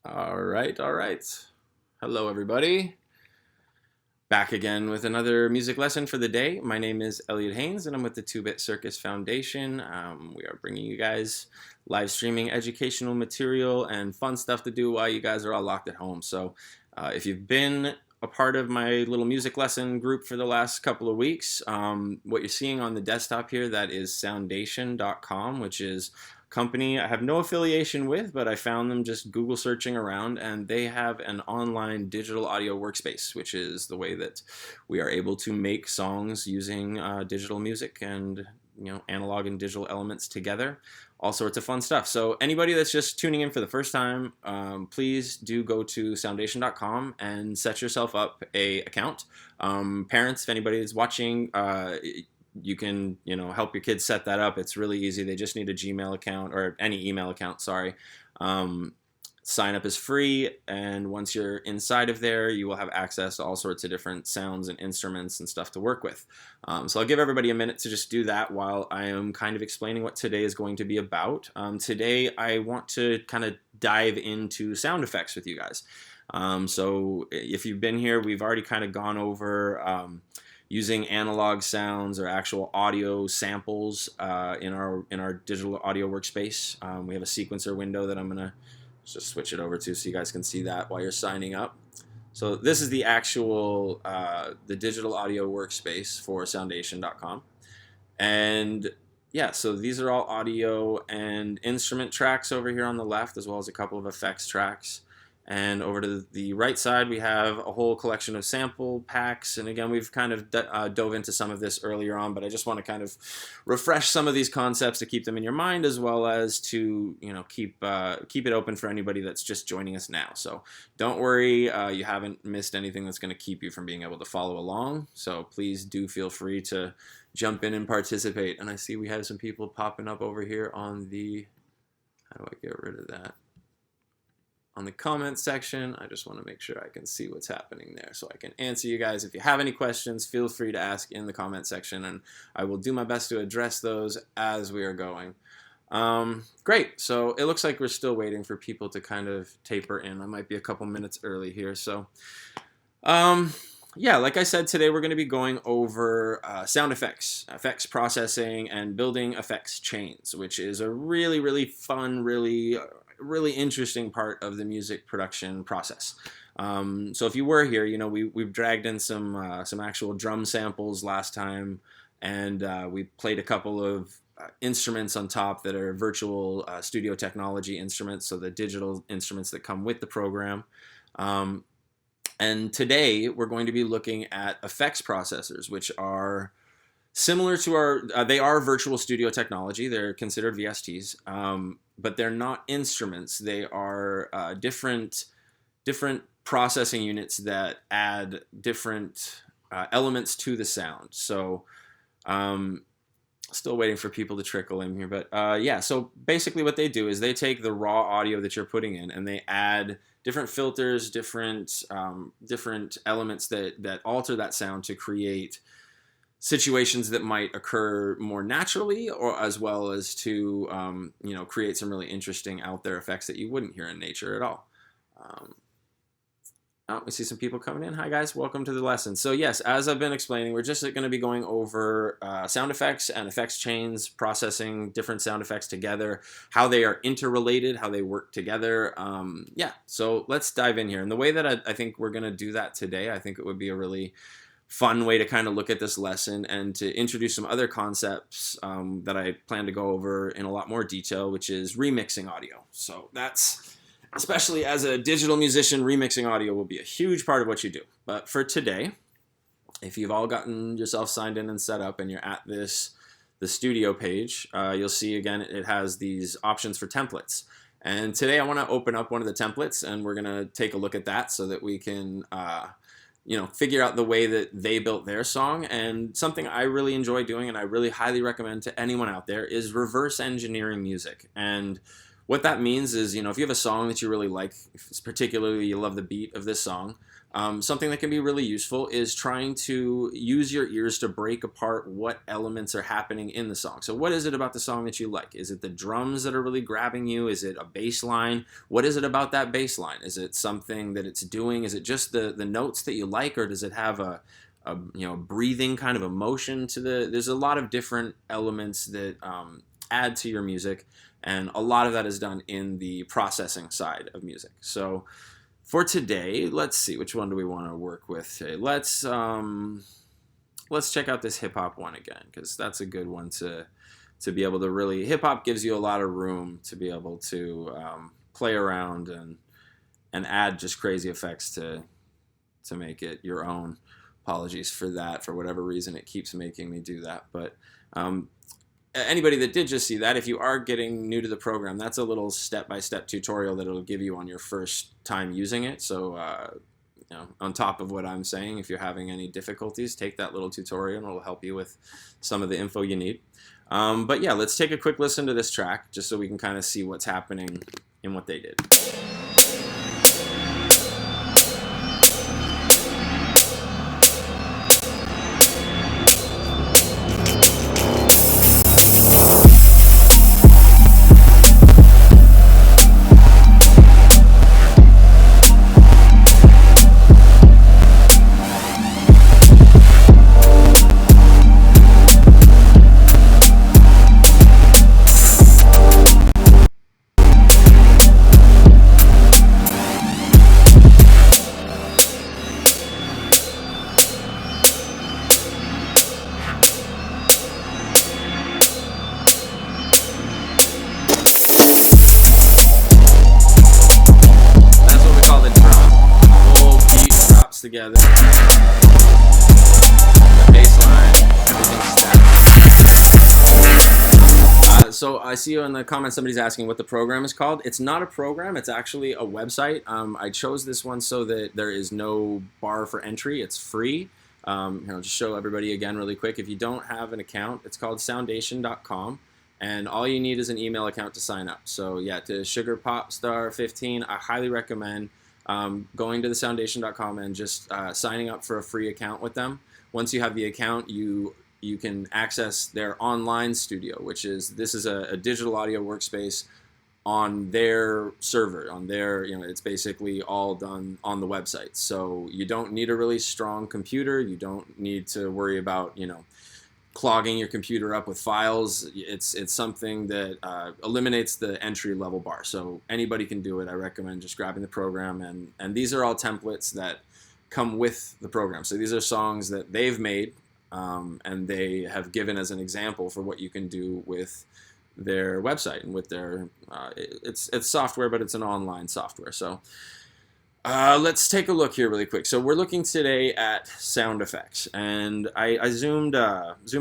All right, all right. Hello, everybody. Back again with another music lesson for the day. My name is Elliot Haynes, and I'm with the Two Bit Circus Foundation. We are bringing you guys live streaming educational material and fun stuff to do while you guys are all locked at home. So, if you've been a part of my little music lesson group for the last couple of weeks, what you're seeing on the desktop here, that is Soundation.com, which is company I have no affiliation with, but I found them just Google searching around, and they have an online digital audio workspace, which is the way that we are able to make songs using digital music and analog and digital elements together. All sorts of fun stuff. So anybody that's just tuning in for the first time, please do go to Soundation.com and set yourself up a account. Parents, if anybody is watching, you can help your kids set that up. It's really easy. They just need a Gmail account or any email account. Sorry. Sign up is free, and once you're inside of there, you will have access to all sorts of different sounds and instruments and stuff to work with. So I'll give everybody a minute to just do that while I am kind of explaining what today is going to be about. Today I want to kind of dive into sound effects with you guys. So if you've been here, we've already kind of gone over using analog sounds or actual audio samples in our digital audio workspace. We have a sequencer window that I'm gonna just switch it over to so you guys can see that while you're signing up. So this is the actual the digital audio workspace for Soundation.com, and yeah, so these are all audio and instrument tracks over here on the left, as well as a couple of effects tracks. And over to the right side, we have a whole collection of sample packs. And again, we've kind of dove into some of this earlier on, but I just want to kind of refresh some of these concepts to keep them in your mind, as well as to keep it open for anybody that's just joining us now. So don't worry, you haven't missed anything that's going to keep you from being able to follow along. So please do feel free to jump in and participate. And I see we have some people popping up over here on the, how do I get rid of that? On the comments section. I just want to make sure I can see what's happening there so I can answer you guys. If you have any questions, feel free to ask in the comment section, and I will do my best to address those as we are going. Great. So it looks like we're still waiting for people to kind of taper in. I might be a couple minutes early here. So yeah, like I said, today we're going to be going over sound effects, effects processing, and building effects chains, which is a really, really fun, really interesting part of the music production process. So if you were here, we've dragged in some actual drum samples last time, and we played a couple of instruments on top that are virtual studio technology instruments, so the digital instruments that come with the program. And today we're going to be looking at effects processors, which are similar to they are virtual studio technology. They're considered VSTs, but they're not instruments. They are different processing units that add different elements to the sound. So still waiting for people to trickle in here, but yeah, so basically what they do is they take the raw audio that you're putting in and they add different filters, different elements that alter that sound to create situations that might occur more naturally, or as well as to create some really interesting out there effects that you wouldn't hear in nature at all. We see some people coming in. Hi guys, welcome to the lesson. So yes, as I've been explaining, we're just going to be going over sound effects and effects chains, processing different sound effects together, how they are interrelated, how they work together. Yeah, so let's dive in here. And the way that I think we're going to do that today, I think it would be a really fun way to kind of look at this lesson and to introduce some other concepts that I plan to go over in a lot more detail, which is remixing audio. So that's, especially as a digital musician, remixing audio will be a huge part of what you do. But for today, if you've all gotten yourself signed in and set up and you're at the studio page, you'll see again it has these options for templates. And today I want to open up one of the templates and we're going to take a look at that so that we can figure out the way that they built their song. And something I really enjoy doing and I really highly recommend to anyone out there is reverse engineering music. And what that means is, if you have a song that you really like, particularly you love the beat of this song, something that can be really useful is trying to use your ears to break apart what elements are happening in the song. So what is it about the song that you like? Is it the drums that are really grabbing you? Is it a bass line? What is it about that bass line? Is it something that it's doing? Is it just the notes that you like, or does it have a breathing kind of emotion to there's a lot of different elements that add to your music, and a lot of that is done in the processing side of music. So for today, let's see, which one do we want to work with today? Let's check out this hip hop one again, because that's a good one to be able to really, hip hop gives you a lot of room to be able to play around and add just crazy effects to make it your own. Apologies for that. For whatever reason, it keeps making me do that. But anybody that did just see that, if you are getting new to the program, that's a little step-by-step tutorial that it'll give you on your first time using it. So, on top of what I'm saying, if you're having any difficulties, take that little tutorial and it'll help you with some of the info you need. But yeah, let's take a quick listen to this track just so we can kind of see what's happening in what they did. Together, the bass line, everything's so I see in the comments somebody's asking what the program is called. It's not a program, it's actually a website. I chose this one so that there is no bar for entry. It's free. I'll just show everybody again really quick. If you don't have an account, it's called soundation.com, and all you need is an email account to sign up. So yeah, to Sugar Popstar 15, I highly recommend going to the soundation.com and just signing up for a free account with them. Once you have the account, you can access their online studio, which is, this is a digital audio workspace on their server, on their, it's basically all done on the website. So you don't need a really strong computer. You don't need to worry about, clogging your computer up with files. It's something that eliminates the entry level bar. So anybody can do it. I recommend just grabbing the program, and these are all templates that come with the program. So these are songs that they've made, and they have given as an example for what you can do with their website and with their, it's software, but it's an online software. So let's take a look here really quick. So we're looking today at sound effects, and I zoomed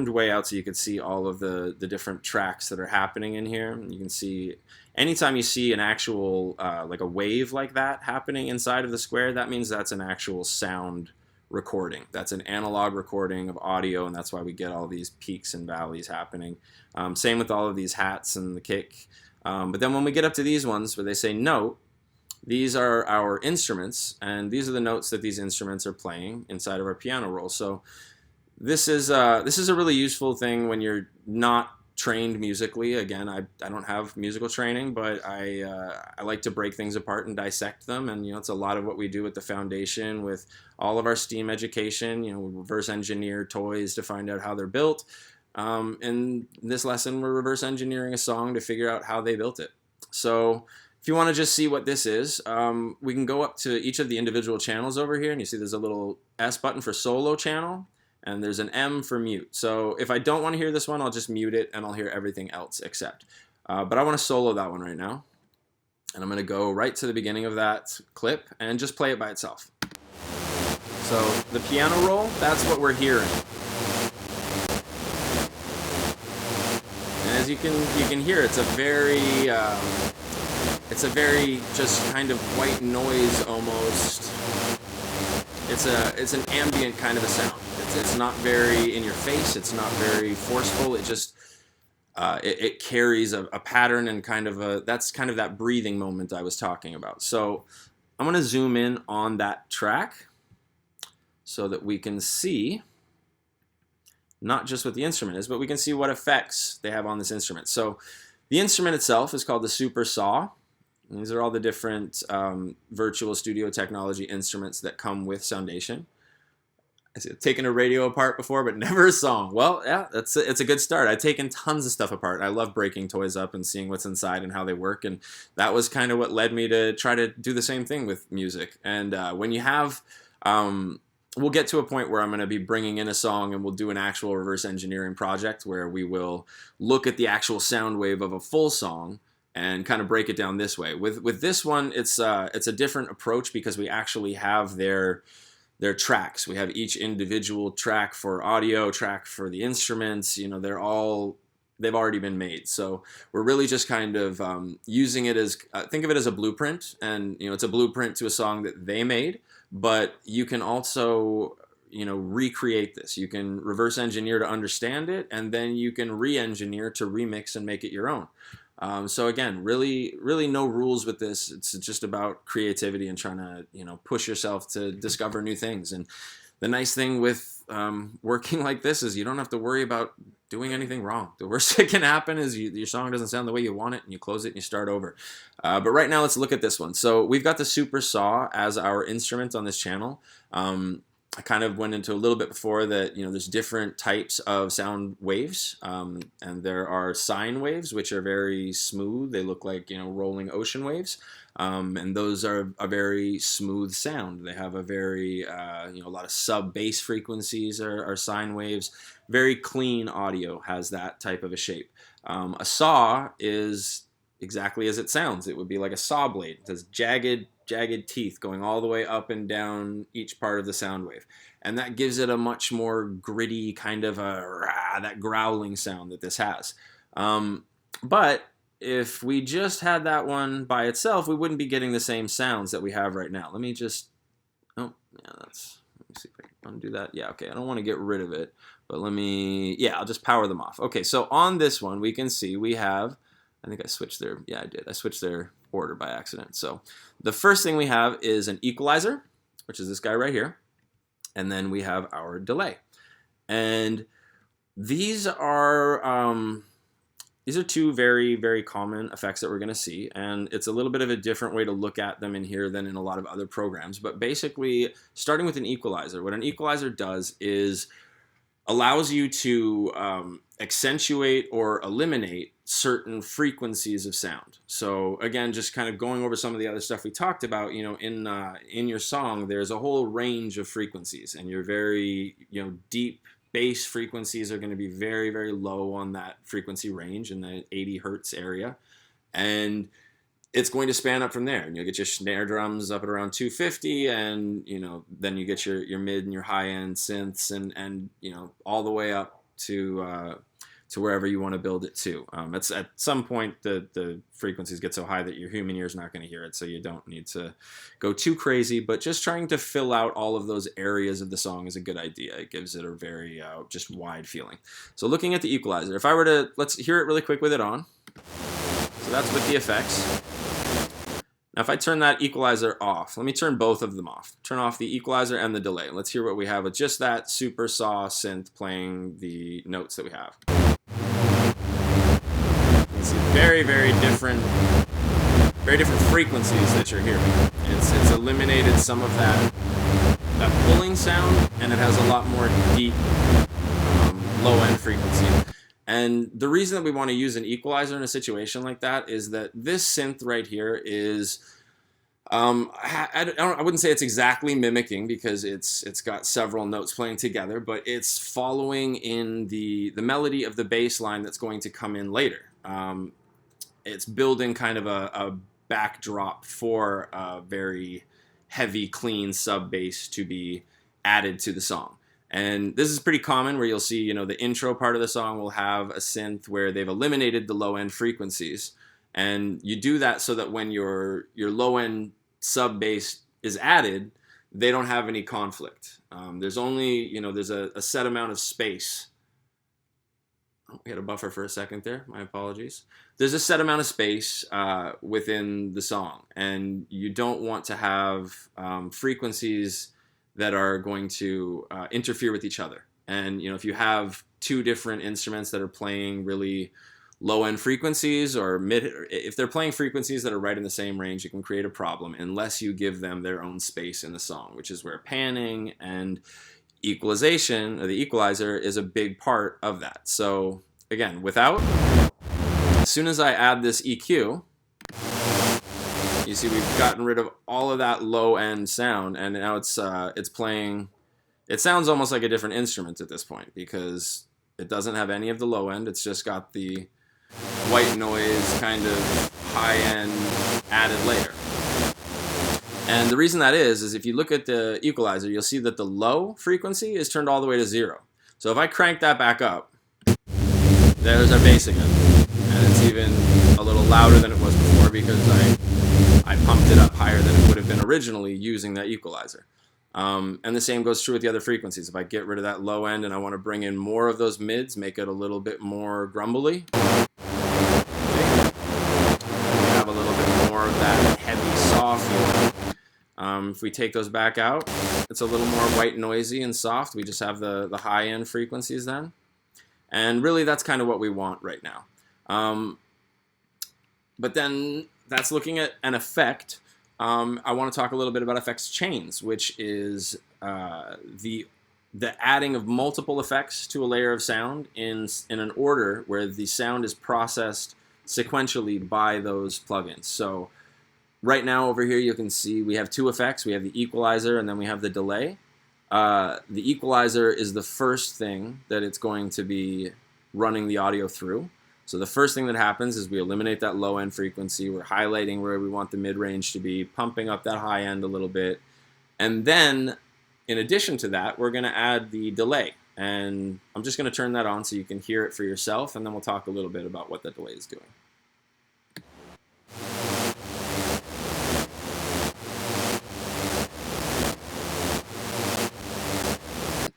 way out so you could see all of the different tracks that are happening in here. You can see anytime you see an actual like a wave like that happening inside of the square, that means that's an actual sound recording. That's an analog recording of audio, and that's why we get all these peaks and valleys happening. Same with all of these hats and the kick. But then when we get up to these ones where they say note, these are our instruments, and these are the notes that these instruments are playing inside of our piano roll. So this is a really useful thing when you're not trained musically. Again, I don't have musical training, but I like to break things apart and dissect them, and it's a lot of what we do at the foundation with all of our STEAM education. We reverse engineer toys to find out how they're built. In this lesson, we're reverse engineering a song to figure out how they built it. So if you want to just see what this is, we can go up to each of the individual channels over here, and you see there's a little S button for solo channel, and there's an M for mute. So if I don't want to hear this one, I'll just mute it, and I'll hear everything else except. But I want to solo that one right now, and I'm going to go right to the beginning of that clip and just play it by itself. So the piano roll, that's what we're hearing. And as you can hear, it's a very just kind of white noise almost. It's an ambient kind of a sound. It's not very in your face. It's not very forceful. It just it carries a pattern and that's kind of that breathing moment I was talking about. So I'm going to zoom in on that track so that we can see not just what the instrument is, but we can see what effects they have on this instrument. So the instrument itself is called the Super Saw. And these are all the different virtual studio technology instruments that come with Soundation. I've taken a radio apart before, but never a song. Well, yeah, it's a good start. I've taken tons of stuff apart. I love breaking toys up and seeing what's inside and how they work, and that was kind of what led me to try to do the same thing with music. And when you have, we'll get to a point where I'm going to be bringing in a song and we'll do an actual reverse engineering project where we will look at the actual sound wave of a full song and kind of break it down this way. With this one, it's a different approach because we actually have their tracks. We have each individual track for audio, track for the instruments. You know, they've already been made. So we're really just kind of using it as, think of it as a blueprint. And, you know, it's a blueprint to a song that they made, but you can also, you know, recreate this. You can reverse engineer to understand it, and then you can re-engineer to remix and make it your own. So again, really no rules with this. It's just about creativity and trying to, you know, push yourself to discover new things. And the nice thing with working like this is you don't have to worry about doing anything wrong. The worst that can happen is your song doesn't sound the way you want it, and you close it and you start over. But right now, let's look at this one. So we've got the Super Saw as our instrument on this channel. I kind of went into a little bit before that, you know, there's different types of sound waves, and there are sine waves, which are very smooth. They look like, you know, rolling ocean waves, and those are a very smooth sound. They have a very, you know, a lot of sub-bass frequencies are sine waves. Very clean audio has that type of a shape. A saw is exactly as it sounds. It would be like a saw blade. It has jagged teeth going all the way up and down each part of the sound wave, and that gives it a much more gritty kind of that growling sound that this has. But if we just had that one by itself, we wouldn't be getting the same sounds that we have right now. Let me just, oh yeah, let me see if I can undo that. Yeah, okay, I don't want to get rid of it, but I'll just power them off. Okay, so on this one we can see we have, I think I switched their, yeah, I did. I switched their order by accident. So the first thing we have is an equalizer, which is this guy right here. And then we have our delay. And these are two very, very common effects that we're going to see. And it's a little bit of a different way to look at them in here than in a lot of other programs. But basically, starting with an equalizer, what an equalizer does is allows you to accentuate or eliminate certain frequencies of sound. So again, just kind of going over some of the other stuff we talked about, you know, in your song, there's a whole range of frequencies, and your very, you know, deep bass frequencies are going to be very, very low on that frequency range in the 80 hertz area. And it's going to span up from there, and you'll get your snare drums up at around 250, and, you know, then you get your mid and your high end synths, and you know, all the way up to wherever you want to build it to. It's at some point the frequencies get so high that your human ear is not going to hear it, so you don't need to go too crazy. But just trying to fill out all of those areas of the song is a good idea. It gives it a very just wide feeling. So looking at the equalizer, if I were to, let's hear it really quick with it on. So that's with the effects. Now if I turn that equalizer off, let me turn both of them off. Turn off the equalizer and the delay. Let's hear what we have with just that Super Saw synth playing the notes that we have. You can see very, very different frequencies that you're hearing. It's eliminated some of that pulling sound, and it has a lot more deep low end frequency. And the reason that we want to use an equalizer in a situation like that is that this synth right here is, I wouldn't say it's exactly mimicking, because it's got several notes playing together, but it's following in the melody of the bass line that's going to come in later. It's building kind of a backdrop for a very heavy, clean sub bass to be added to the song. And this is pretty common, where you'll see, you know, the intro part of the song will have a synth where they've eliminated the low-end frequencies. And you do that so that when your low-end sub bass is added, they don't have any conflict. There's only, you know, there's a set amount of space We had a buffer for a second there. My apologies. There's a set amount of space within the song, and you don't want to have frequencies that are going to interfere with each other. And if you have two different instruments that are playing really low-end frequencies or if they're playing frequencies that are right in the same range, it can create a problem unless you give them their own space in the song, which is where panning and equalization, or the equalizer, is a big part of that. So again, as soon as I add this EQ, you see we've gotten rid of all of that low-end sound, and now it's playing. It sounds almost like a different instrument at this point because it doesn't have any of the low end. It's just got the white noise kind of high end added later. And the reason that is if you look at the equalizer, you'll see that the low frequency is turned all the way to 0. So if I crank that back up, there's our bass again. And it's even a little louder than it was before because I pumped it up higher than it would have been originally using that equalizer. And the same goes true with the other frequencies. If I get rid of that low end and I want to bring in more of those mids, make it a little bit more grumbly, have a little bit more of that heavy saw feeling. If we take those back out, it's a little more white noisy and soft. We just have the high end frequencies then. And really that's kind of what we want right now. But then that's looking at an effect. I want to talk a little bit about effects chains, which is the adding of multiple effects to a layer of sound in an order where the sound is processed sequentially by those plugins. So right now over here you can see we have two effects. We have the equalizer and then we have the delay. The equalizer is the first thing that it's going to be running the audio through. So the first thing that happens is we eliminate that low end frequency. We're highlighting where we want the mid-range to be, pumping up that high end a little bit. And then, in addition to that, we're going to add the delay. And I'm just going to turn that on so you can hear it for yourself, and then we'll talk a little bit about what the delay is doing.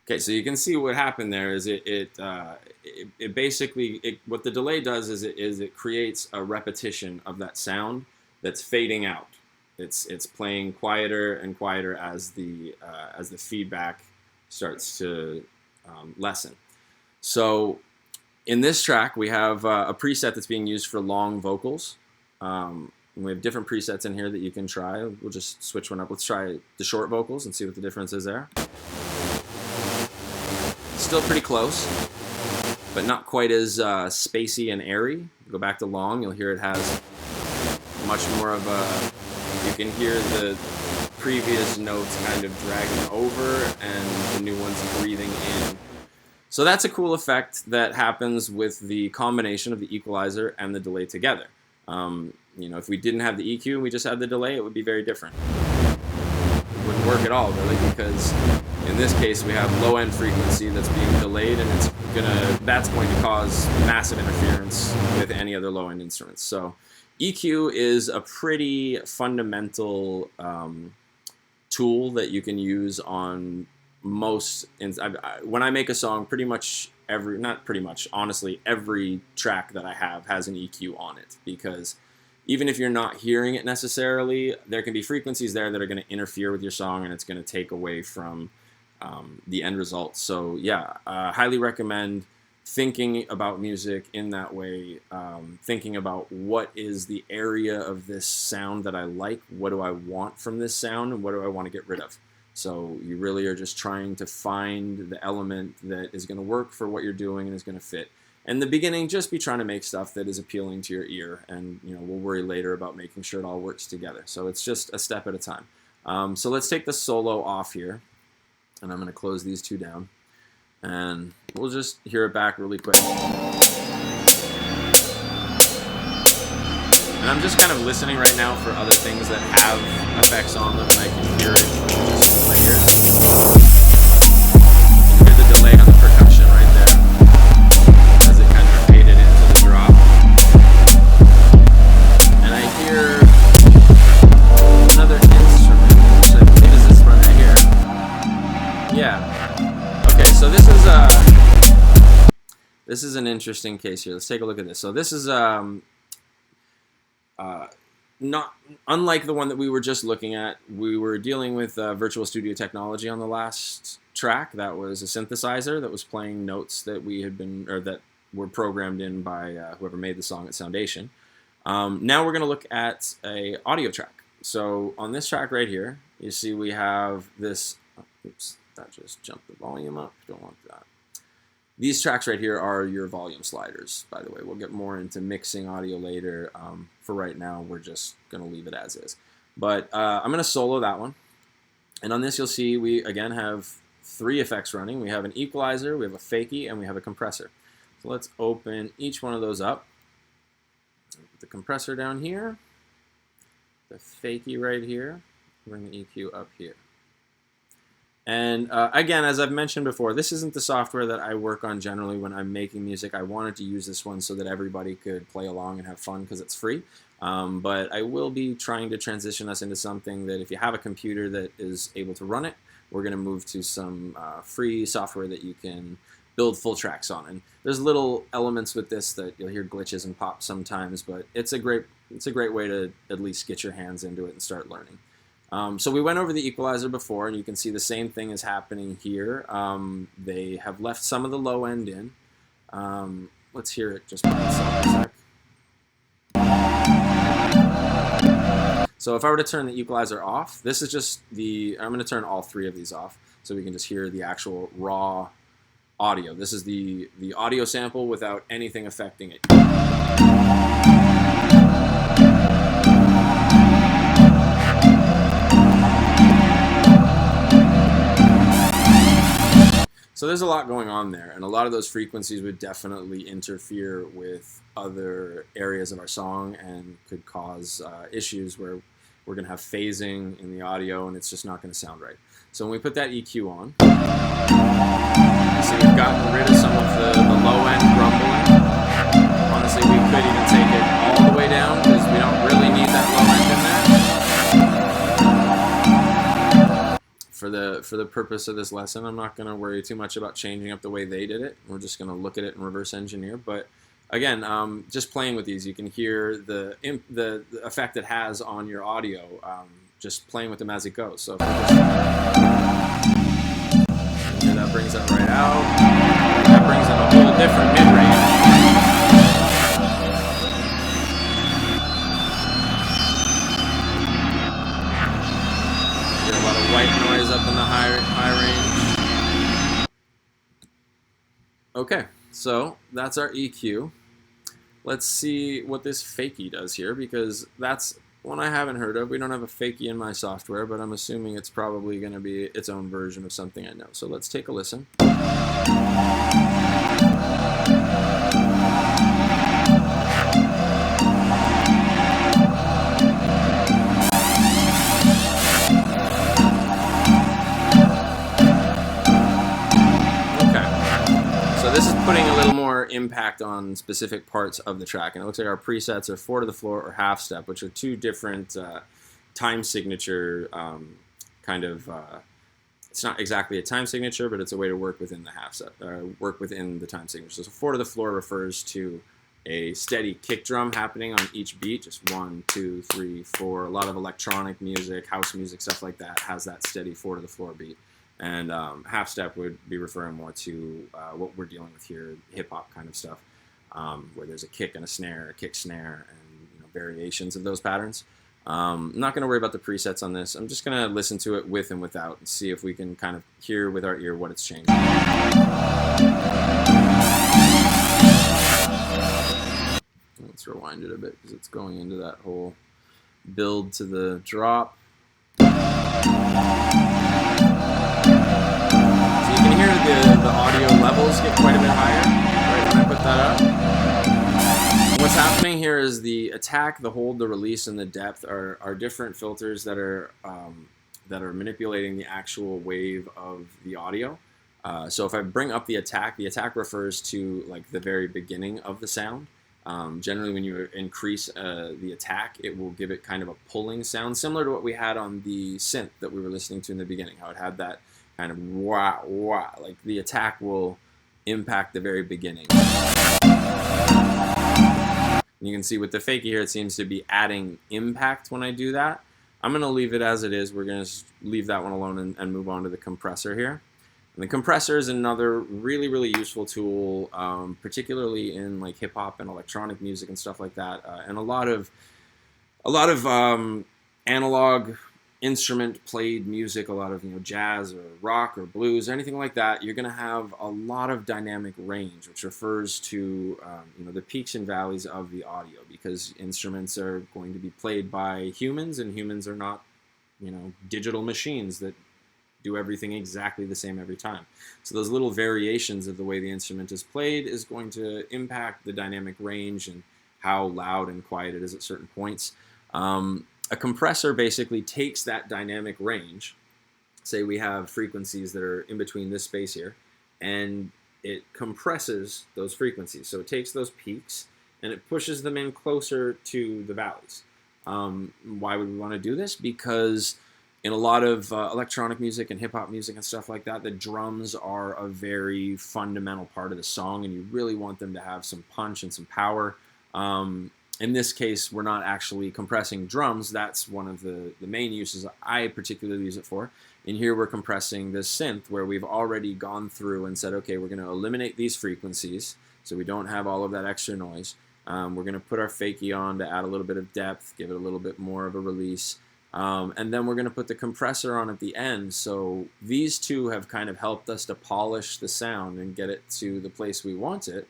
Okay, so you can see what happened there is it basically what the delay does is it creates a repetition of that sound that's fading out. It's playing quieter and quieter as the feedback starts to lessen. So in this track we have a preset that's being used for long vocals. We have different presets in here that you can try. We'll just switch one up. Let's try the short vocals and see what the difference is there. Still pretty close, but not quite as spacey and airy. Go back to long, you'll hear it has much more of a, you can hear the previous notes kind of dragging over and the new ones breathing in. So that's a cool effect that happens with the combination of the equalizer and the delay together. If we didn't have the EQ and we just had the delay, it would be very different. It wouldn't work at all, really, because in this case we have low-end frequency that's being delayed, and that's going to cause massive interference with any other low-end instruments. So EQ is a pretty fundamental tool that you can use on most. When I make a song, honestly, every track that I have has an EQ on it, because even if you're not hearing it necessarily, there can be frequencies there that are going to interfere with your song, and it's going to take away from the end result. So yeah, highly recommend thinking about music in that way, thinking about what is the area of this sound that I like, what do I want from this sound, and what do I want to get rid of. So you really are just trying to find the element that is going to work for what you're doing and is going to fit. In the beginning, just be trying to make stuff that is appealing to your ear, and we'll worry later about making sure it all works together. So it's just a step at a time. So let's take the solo off here, and I'm going to close these two down, and we'll just hear it back really quick. And I'm just kind of listening right now for other things that have effects on them, and I can hear it just with my ears. You can hear the delay on the percussion right there as it kind of faded into the drop. And I hear another instrument, which I believe is this one right here. Yeah. Okay, so this this is an interesting case here. Let's take a look at this. So this is not unlike the one that we were just looking at. We were dealing with Virtual Studio technology on the last track. That was a synthesizer that was playing notes that we had been, or that were programmed in by whoever made the song at Soundation. Now we're going to look at a audio track. So on this track right here, you see we have this. Oops, that just jumped the volume up. Don't want that. These tracks right here are your volume sliders, by the way. We'll get more into mixing audio later. For right now, we're just going to leave it as is. But I'm going to solo that one. And on this, you'll see we, again, have 3 effects running. We have an equalizer, we have a fakie, and we have a compressor. So let's open each one of those up. Put the compressor down here, the fakie right here, bring the EQ up here. And again, as I've mentioned before, this isn't the software that I work on generally when I'm making music. I wanted to use this one so that everybody could play along and have fun because it's free. But I will be trying to transition us into something that if you have a computer that is able to run it, we're going to move to some free software that you can build full tracks on. And there's little elements with this that you'll hear glitches and pop sometimes, but it's a great way to at least get your hands into it and start learning. So we went over the equalizer before, and you can see the same thing is happening here. They have left some of the low end in. Let's hear it just by itself a sec. So if I were to turn the equalizer off, this is just I'm going to turn all 3 of these off so we can just hear the actual raw audio. This is the audio sample without anything affecting it. So there's a lot going on there, and a lot of those frequencies would definitely interfere with other areas of our song and could cause issues where we're going to have phasing in the audio and it's just not going to sound right. So when we put that EQ on, so we've gotten rid of some of the low end grumbling. Honestly, we could even take it all the way down because we don't really need that low end in there. For the purpose of this lesson, I'm not going to worry too much about changing up the way they did it. We're just going to look at it and reverse engineer. But again, just playing with these, you can hear the effect it has on your audio, just playing with them as it goes. So if that brings that right out. That brings in a whole different mid-range. White noise up in the high range. Okay, so that's our EQ. Let's see what this fakie does here, because that's one I haven't heard of. We don't have a fakie in my software, but I'm assuming it's probably going to be its own version of something I know. So let's take a listen. This is putting a little more impact on specific parts of the track, and it looks like our presets are 4 to the floor or half step, which are 2 different time signature kind of. It's not exactly a time signature, but it's a way to work within the half step, work within the time signature. So 4 to the floor refers to a steady kick drum happening on each beat, just 1, 2, 3, 4. A lot of electronic music, house music, stuff like that has that steady 4 to the floor beat. And half step would be referring more to what we're dealing with here, hip hop kind of stuff, where there's a kick and a snare, a kick snare, and variations of those patterns. I'm not going to worry about the presets on this. I'm just going to listen to it with and without and see if we can kind of hear with our ear what it's changing. Let's rewind it a bit because it's going into that whole build to the drop. So you can hear the audio levels get quite a bit higher right when I put that up. What's happening here is the attack, the hold, the release, and the depth are different filters that are manipulating the actual wave of the audio. So if I bring up the attack refers to like the very beginning of the sound. Generally, when you increase the attack, it will give it kind of a pulling sound, similar to what we had on the synth that we were listening to in the beginning, how it had that kind of wah, wah. Like the attack will impact the very beginning. You can see with the fakie here, it seems to be adding impact when I do that. I'm going to leave it as it is. We're going to leave that one alone and move on to the compressor here. And the compressor is another really, really useful tool, particularly in like hip hop and electronic music and stuff like that, and a lot of analog instrument played music, a lot of jazz or rock or blues or anything like that. You're going to have a lot of dynamic range, which refers to the peaks and valleys of the audio, because instruments are going to be played by humans, and humans are not digital machines that do everything exactly the same every time. So those little variations of the way the instrument is played is going to impact the dynamic range and how loud and quiet it is at certain points. A compressor basically takes that dynamic range, say we have frequencies that are in between this space here, and it compresses those frequencies. So it takes those peaks and it pushes them in closer to the valleys. Why would we want to do this? Because in a lot of electronic music and hip-hop music and stuff like that, the drums are a very fundamental part of the song, and you really want them to have some punch and some power. In this case, we're not actually compressing drums. That's one of the main uses I particularly use it for. In here, we're compressing this synth where we've already gone through and said, okay, we're going to eliminate these frequencies so we don't have all of that extra noise. We're going to put our fakie on to add a little bit of depth, give it a little bit more of a release. And then we're going to put the compressor on at the end. So these two have kind of helped us to polish the sound and get it to the place we want it.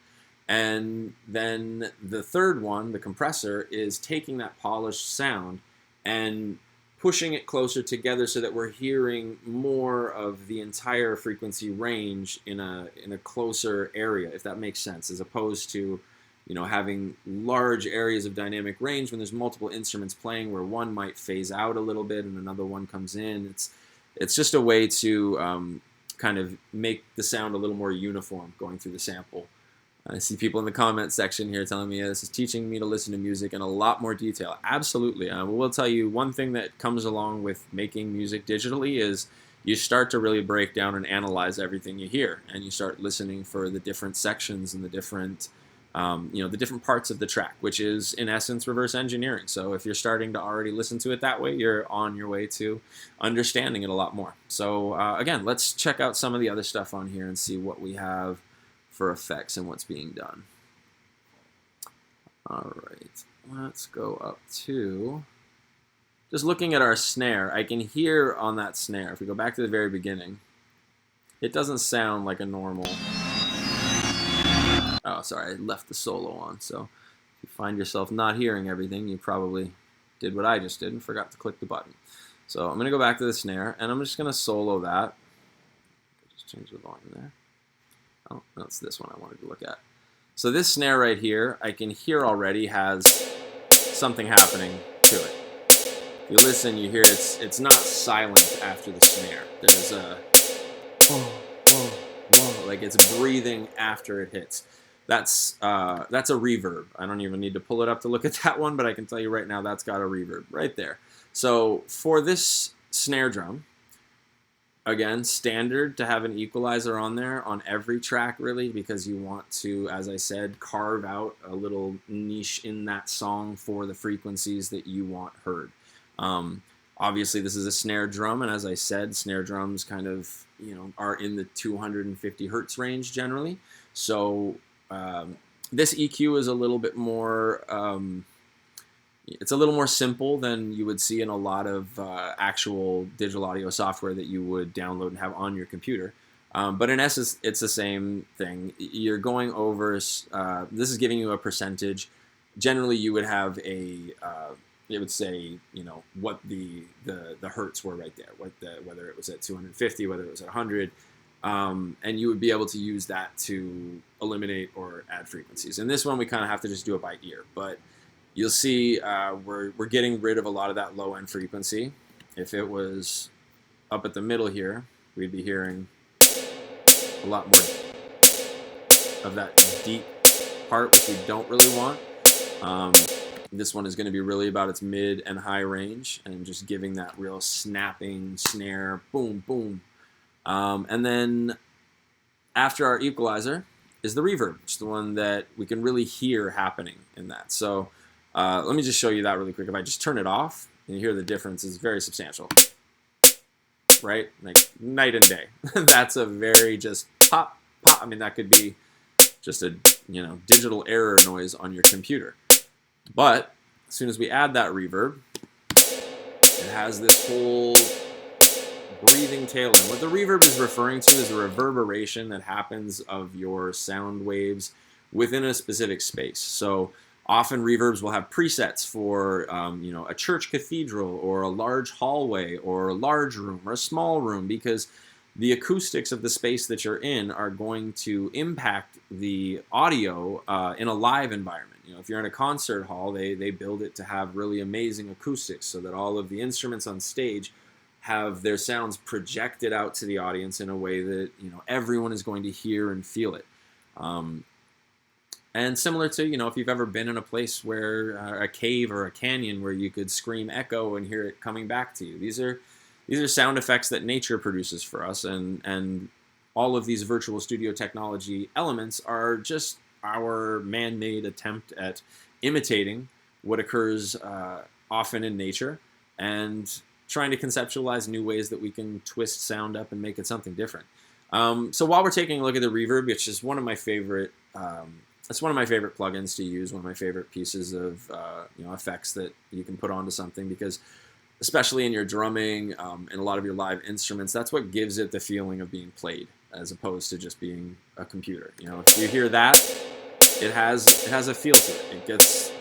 And then the third one, the compressor, is taking that polished sound and pushing it closer together so that we're hearing more of the entire frequency range in a closer area, if that makes sense, as opposed to having large areas of dynamic range when there's multiple instruments playing, where one might phase out a little bit and another one comes in. It's just a way to kind of make the sound a little more uniform going through the sample. I see people in the comment section here telling me this is teaching me to listen to music in a lot more detail. Absolutely. We'll tell you one thing that comes along with making music digitally is you start to really break down and analyze everything you hear, and you start listening for the different sections and the different the different parts of the track, which is in essence reverse engineering. So if you're starting to already listen to it that way, you're on your way to understanding it a lot more. So again, let's check out some of the other stuff on here and see what we have for effects and what's being done. All right, let's go up to just looking at our snare. I can hear on that snare, if we go back to the very beginning, it doesn't sound like a normal. Oh, sorry, I left the solo on. So if you find yourself not hearing everything, you probably did what I just did and forgot to click the button. So I'm going to go back to the snare, and I'm just going to solo that. Just change the volume there. Oh, that's this one I wanted to look at. So this snare right here, I can hear already has something happening to it. If you listen, you hear it's not silent after the snare. There's a whoa, whoa, whoa, like it's breathing after it hits. That's a reverb. I don't even need to pull it up to look at that one, but I can tell you right now that's got a reverb right there. So for this snare drum, again, standard to have an equalizer on there on every track, really, because you want to, as I said, carve out a little niche in that song for the frequencies that you want heard. Obviously, this is a snare drum, and as I said, snare drums kind of are in the 250 hertz range generally. So this EQ is a little bit more. It's a little more simple than you would see in a lot of actual digital audio software that you would download and have on your computer. But in essence, it's the same thing. You're going over, this is giving you a percentage. Generally, you would have it would say, what the hertz were right there, whether it was at 250, whether it was at 100. And you would be able to use that to eliminate or add frequencies. In this one, we kind of have to just do it by ear. But you'll see we're getting rid of a lot of that low-end frequency. If it was up at the middle here, we'd be hearing a lot more of that deep part, which we don't really want. This one is going to be really about its mid and high range and just giving that real snapping snare, boom, boom. And then After our equalizer is the reverb, which is the one that we can really hear happening in that. So let me just show you that really quick. If I just turn it off, and you hear the difference is very substantial, right? Like night and day. That's a very just pop, pop. I mean, that could be just a digital error noise on your computer. But as soon as we add that reverb, it has this whole breathing tail end. What the reverb is referring to is a reverberation that happens of your sound waves within a specific space. So often reverbs will have presets for a church cathedral or a large hallway or a large room or a small room, because the acoustics of the space that you're in are going to impact the audio in a live environment. If you're in a concert hall, they build it to have really amazing acoustics so that all of the instruments on stage have their sounds projected out to the audience in a way that everyone is going to hear and feel it. And similar to if you've ever been in a place where a cave or a canyon where you could scream echo and hear it coming back to you. These are sound effects that nature produces for us, and all of these virtual studio technology elements are just our man-made attempt at imitating what occurs often in nature and trying to conceptualize new ways that we can twist sound up and make it something different. So while we're taking a look at the reverb, which is one of my favorite, it's one of my favorite plugins to use, one of my favorite pieces of effects that you can put onto something, because especially in your drumming and a lot of your live instruments, that's what gives it the feeling of being played, as opposed to just being a computer. If you hear that, it has a feel to it. It gets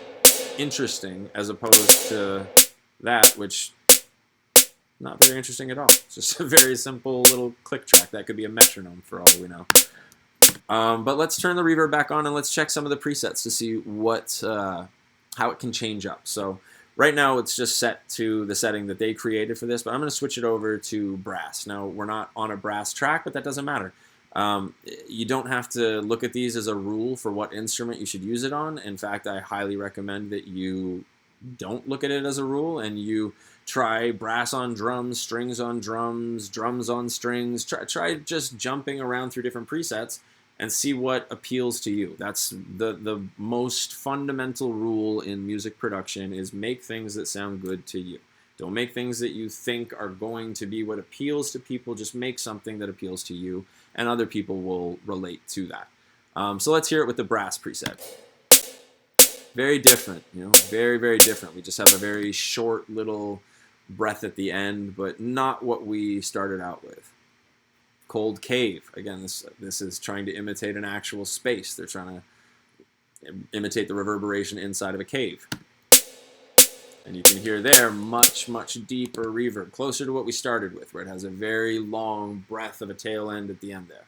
interesting, as opposed to that, which not very interesting at all. It's just a very simple little click track that could be a metronome for all we know. But let's turn the reverb back on and let's check some of the presets to see how it can change up. So right now it's just set to the setting that they created for this, but I'm going to switch it over to brass. Now we're not on a brass track, but that doesn't matter. You don't have to look at these as a rule for what instrument you should use it on. In fact, I highly recommend that you don't look at it as a rule and you try brass on drums, strings on drums, drums on strings. Try just jumping around through different presets and see what appeals to you. That's the most fundamental rule in music production, is make things that sound good to you. Don't make things that you think are going to be what appeals to people. Just make something that appeals to you, and other people will relate to that. So let's hear it with the brass preset. Very different, very, very different. We just have a very short little breath at the end, but not what we started out with. Cold Cave. Again, this is trying to imitate an actual space. They're trying to imitate the reverberation inside of a cave. And you can hear there much, much deeper reverb, closer to what we started with, where it has a very long breath of a tail end at the end there.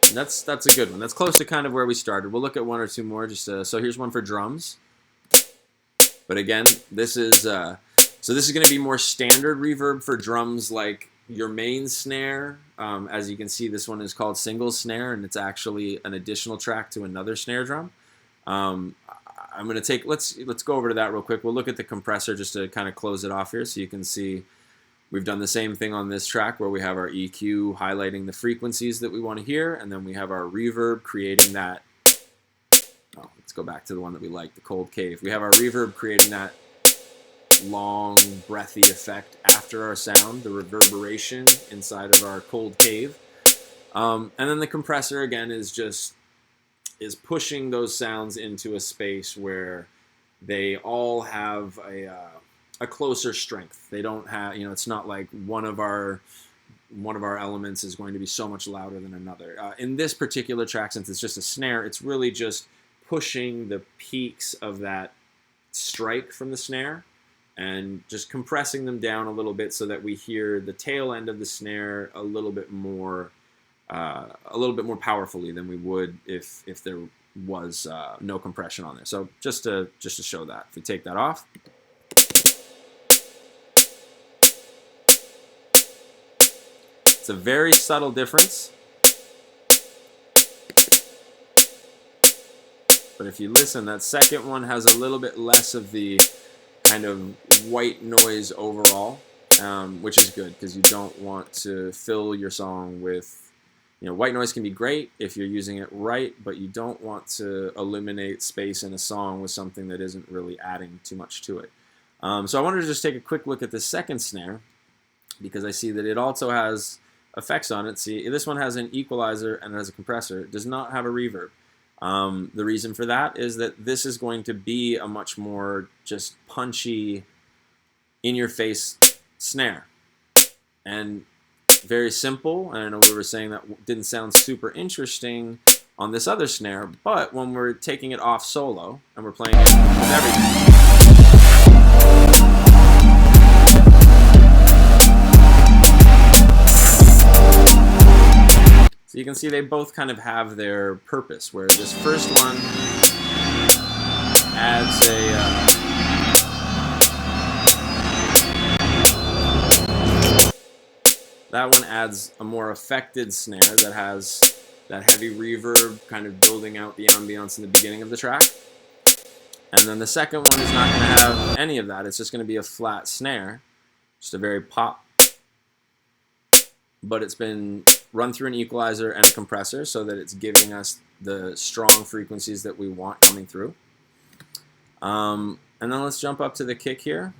And that's a good one. That's close to kind of where we started. We'll look at one or two more. So here's one for drums. But again, this is going to be more standard reverb for drums, like your main snare. As you can see, this one is called single snare, and it's actually an additional track to another snare drum. I'm going to let's go over to that real quick. We'll look at the compressor just to kind of close it off here, so you can see we've done the same thing on this track, where we have our EQ highlighting the frequencies that we want to hear, and then we have our reverb creating that. Oh, let's go back to the one that we like, the Cold Cave. We have our reverb creating that long, breathy effect after our sound, the reverberation inside of our Cold Cave. And then the compressor, again, is pushing those sounds into a space where they all have a closer strength. They don't have, it's not like one of our elements is going to be so much louder than another. In this particular track, since it's just a snare, it's really just pushing the peaks of that strike from the snare and just compressing them down a little bit so that we hear the tail end of the snare a little bit more powerfully than we would if there was no compression on there. So just to show that, if we take that off, it's a very subtle difference. But if you listen, that second one has a little bit less of the kind of white noise overall. which is good because you don't want to fill your song with, white noise can be great if you're using it right, but you don't want to eliminate space in a song with something that isn't really adding too much to it. So I wanted to just take a quick look at the second snare because I see that it also has effects on it. See, this one has an equalizer and it has a compressor. It does not have a reverb. The reason for that is that this is going to be a much more just punchy, in-your-face snare. And very simple. I know we were saying that didn't sound super interesting on this other snare, but when we're taking it off solo and we're playing it with everything. So you can see they both kind of have their purpose, where this first one adds that one adds a more affected snare that has that heavy reverb kind of building out the ambience in the beginning of the track. And then the second one is not going to have any of that. It's just going to be a flat snare, just a very pop. But it's been run through an equalizer and a compressor so that it's giving us the strong frequencies that we want coming through. And then let's jump up to the kick here.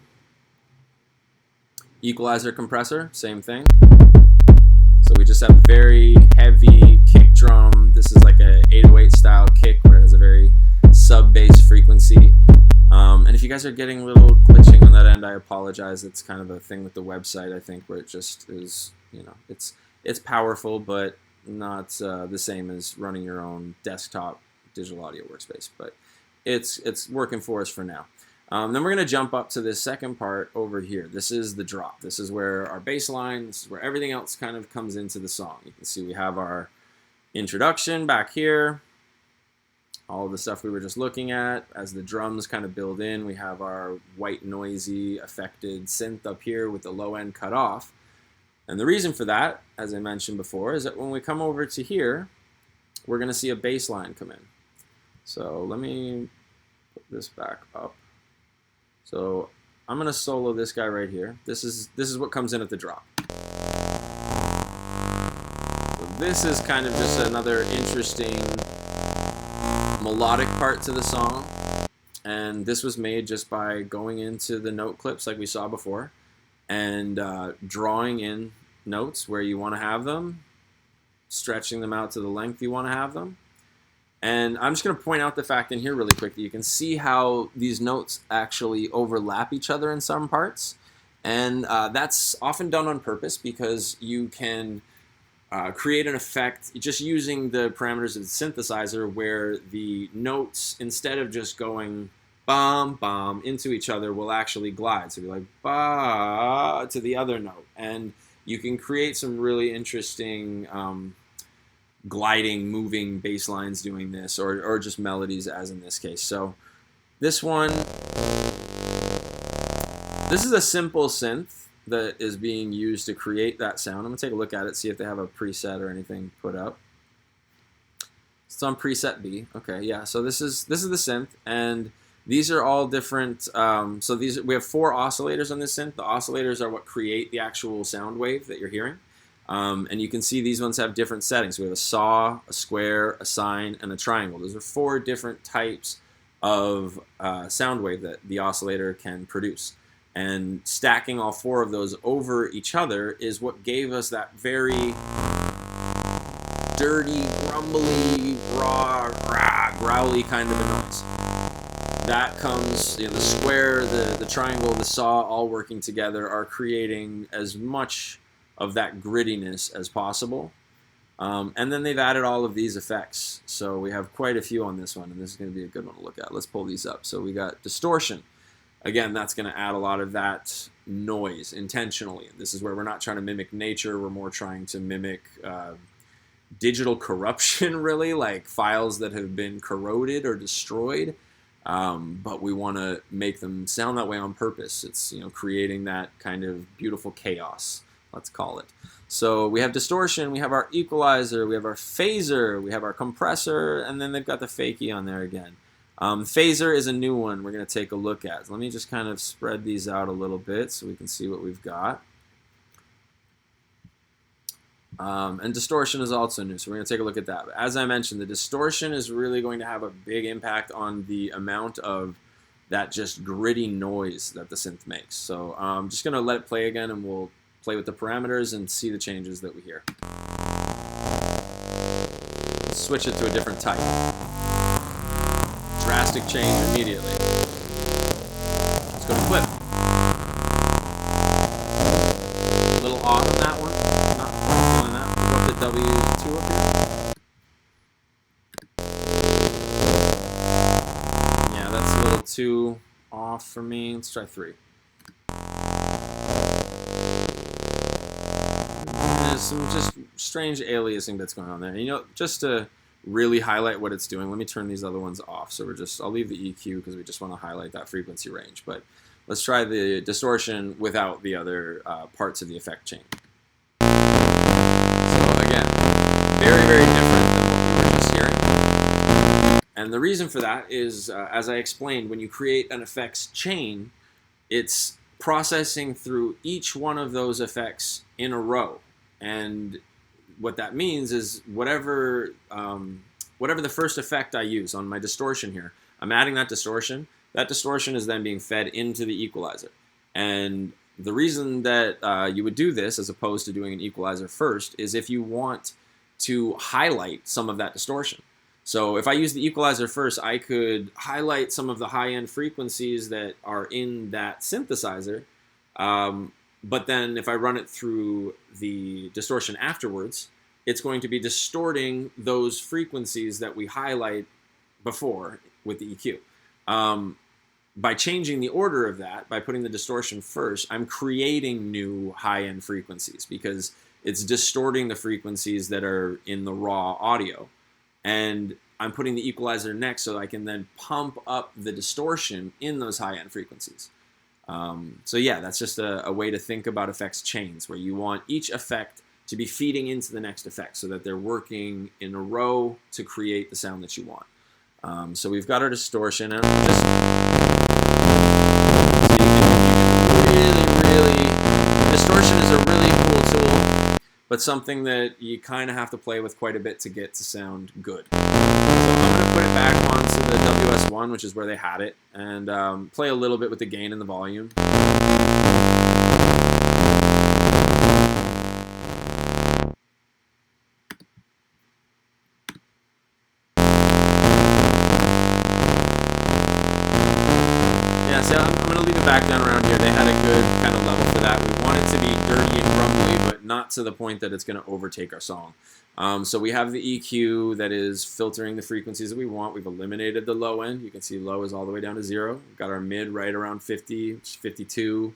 Equalizer, compressor, same thing. So we just have very heavy kick drum. This is like a 808 style kick where it has a very sub-bass frequency. And if you guys are getting a little glitching on that end, I apologize. It's kind of a thing with the website, I think, where it just is, it's powerful, but not the same as running your own desktop digital audio workspace. But it's working for us for now. Then we're going to jump up to this second part over here. This is the drop. This is where our bass line, this is where everything else kind of comes into the song. You can see we have our introduction back here, all of the stuff we were just looking at. As the drums kind of build in, we have our white, noisy, affected synth up here with the low end cut off. And the reason for that, as I mentioned before, is that when we come over to here, we're going to see a bass line come in. So let me put this back up. So I'm going to solo this guy right here. This is what comes in at the drop. So this is kind of just another interesting melodic part to the song. And this was made just by going into the note clips like we saw before and drawing in notes where you want to have them, stretching them out to the length you want to have them. And I'm just going to point out the fact in here really quick that you can see how these notes actually overlap each other in some parts. And that's often done on purpose because you can create an effect just using the parameters of the synthesizer where the notes, instead of just going bum, bum into each other, will actually glide. So you're like ba to the other note. And you can create some really interesting gliding, moving bass lines doing this, or just melodies as in this case. So this one, this is a simple synth that is being used to create that sound. I'm going to take a look at it, see if they have a preset or anything put up. It's on preset B. Okay, yeah, so this is the synth, and these are all different. So we have 4 oscillators on this synth. The oscillators are what create the actual sound wave that you're hearing. And you can see these ones have different settings. We have a saw, a square, a sine, and a triangle. Those are 4 different types of sound wave that the oscillator can produce. And stacking all 4 of those over each other is what gave us that very dirty, grumbly, raw, growly kind of a noise. That comes, the square, the triangle, the saw, all working together are creating as much of that grittiness as possible. And then they've added all of these effects. So we have quite a few on this one, and this is going to be a good one to look at. Let's pull these up. So we got distortion. Again, that's going to add a lot of that noise intentionally. This is where we're not trying to mimic nature. We're more trying to mimic digital corruption, really, like files that have been corroded or destroyed. But we want to make them sound that way on purpose. It's creating that kind of beautiful chaos, let's call it. So we have distortion, we have our equalizer, we have our phaser, we have our compressor, and then they've got the fakie on there again. Phaser is a new one we're going to take a look at. So let me just kind of spread these out a little bit so we can see what we've got. And distortion is also new, so we're going to take a look at that. But as I mentioned, the distortion is really going to have a big impact on the amount of that just gritty noise that the synth makes. So I'm just going to let it play again, and we'll play with the parameters and see the changes that we hear. Let's switch it to a different type. Drastic change immediately. Let's go to clip. A little odd on that one. Not quite feeling that. We'll go up to W2 up here. Yeah, that's a little too off for me. Let's try 3. There's some just strange aliasing that's going on there. You know, just to really highlight what it's doing, let me turn these other ones off. So I'll leave the EQ because we just want to highlight that frequency range. But let's try the distortion without the other parts of the effect chain. So again, very, very different than what we were just hearing. And the reason for that is, as I explained, when you create an effects chain, it's processing through each one of those effects in a row. And what that means is whatever the first effect I use on my distortion here, I'm adding that distortion. That distortion is then being fed into the equalizer. And the reason that you would do this as opposed to doing an equalizer first is if you want to highlight some of that distortion. So if I use the equalizer first, I could highlight some of the high-end frequencies that are in that synthesizer. But then if I run it through the distortion afterwards, it's going to be distorting those frequencies that we highlight before with the EQ. By changing the order of that, by putting the distortion first, I'm creating new high-end frequencies because it's distorting the frequencies that are in the raw audio. And I'm putting the equalizer next so I can then pump up the distortion in those high-end frequencies. So yeah, that's just a way to think about effects chains, where you want each effect to be feeding into the next effect so that they're working in a row to create the sound that you want. So we've got our distortion, and just so you can really, distortion is a really cool tool, but something that you kind of have to play with quite a bit to get to sound good. So I'm going to put it back onto the WS1, which is where they had it, and play a little bit with the gain and the volume. Yeah, so I'm going to leave it back down around here. They had a good kind of level for that. We want it to be dirty and grumbly, but not to the point that it's going to overtake our song. So we have the EQ that is filtering the frequencies that we want. We've eliminated the low end. You can see low is all the way down to 0. We've got our mid right around 50, which is 52.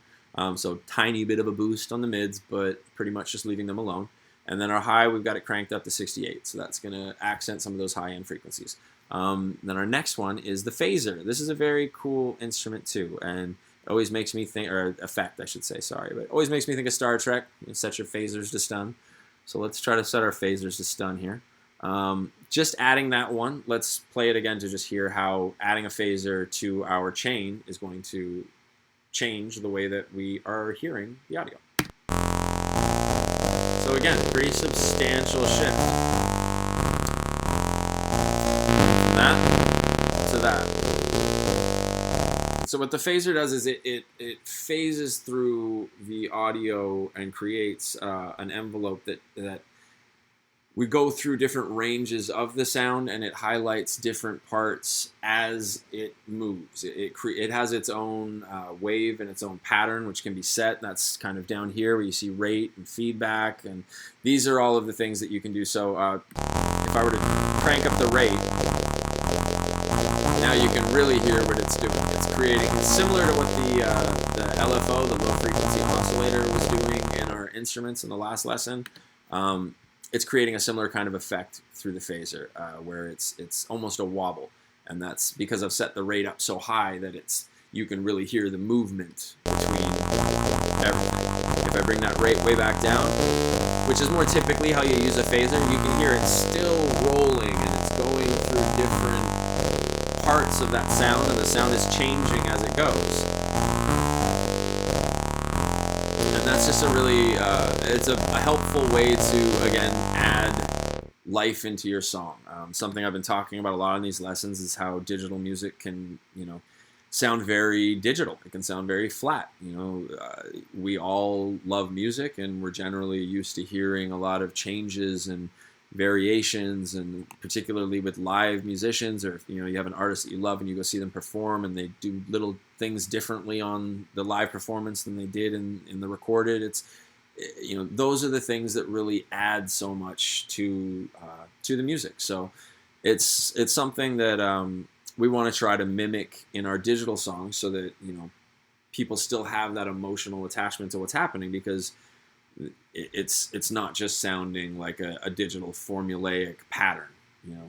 So tiny bit of a boost on the mids, but pretty much just leaving them alone. And then our high, we've got it cranked up to 68. So that's going to accent some of those high-end frequencies. Then our next one is the phaser. This is a very cool instrument too, and it always makes me think, or effect I should say, sorry, but it always makes me think of Star Trek. You set your phasers to stun. So let's try to set our phasers to stun here. Just adding that one, let's play it again to just hear how adding a phaser to our chain is going to change the way that we are hearing the audio. So again, pretty substantial shift. From that to that. So what the phaser does is it phases through the audio and creates an envelope that we go through different ranges of the sound, and it highlights different parts as it moves. It has its own wave and its own pattern, which can be set. That's kind of down here where you see rate and feedback, and these are all of the things that you can do. So if I were to crank up the rate, now you can really hear what it's doing. It's creating, similar to what the LFO, the low frequency oscillator, was doing in our instruments in the last lesson. It's creating a similar kind of effect through the phaser, where it's almost a wobble, and that's because I've set the rate up so high that you can really hear the movement between everything. If I bring that rate way back down, which is more typically how you use a phaser, you can hear it still rolling, and it's going through different parts of that sound, and the sound is changing as it goes. And that's just a really, it's a helpful way to, again, add life into your song. Something I've been talking about a lot in these lessons is how digital music can, sound very digital. It can sound very flat. We all love music, and we're generally used to hearing a lot of changes and variations, and particularly with live musicians, or if you have an artist that you love and you go see them perform and they do little things differently on the live performance than they did in the recorded. It's those are the things that really add so much to the music. So it's something that we want to try to mimic in our digital songs, so that people still have that emotional attachment to what's happening, because it's not just sounding like a digital formulaic pattern.